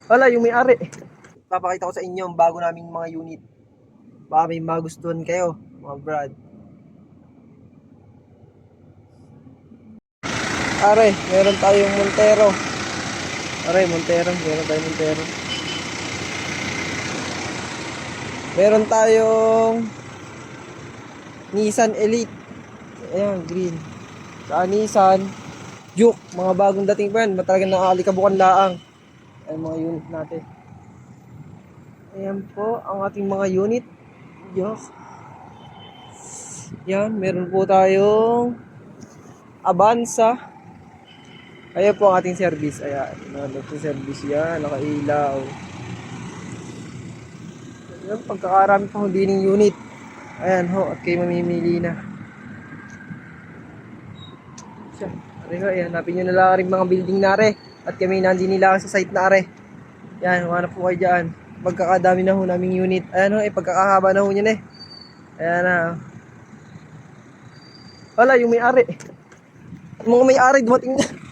Wala, yung may-ari. Papakita ko sa inyo ang bago naming mga unit. Baka may magustuhan kayo, mga brad. Are, meron tayong Montero. Are, Montero. Meron tayong Montero. Meron tayong Nissan Elite. Ayan, green. Sa Nissan Juke. Mga bagong dating pa yan. Talagang nakaalikabukan laang. Ayan mga unit natin. Ayan po ang ating mga unit. Yok. Yan, meron po tayong Avanza. Ayan po ang ating service. Ayan, service yan. Nakailaw. Ayan, pagkakarami pa hindi ng unit. Ayan ho, at kayo mamimili na. Siya. Ayan, hanapin nyo na lang rin mga building na re. At kami nandini lang sa site na re. Yan, hanap po kayo dyan. Pagkakadami na ho naming unit. Ayan ho, pagkakahaba na ho nyan eh. Ayan na. Wala, yung may-ari. Yung mga may-ari dumating na.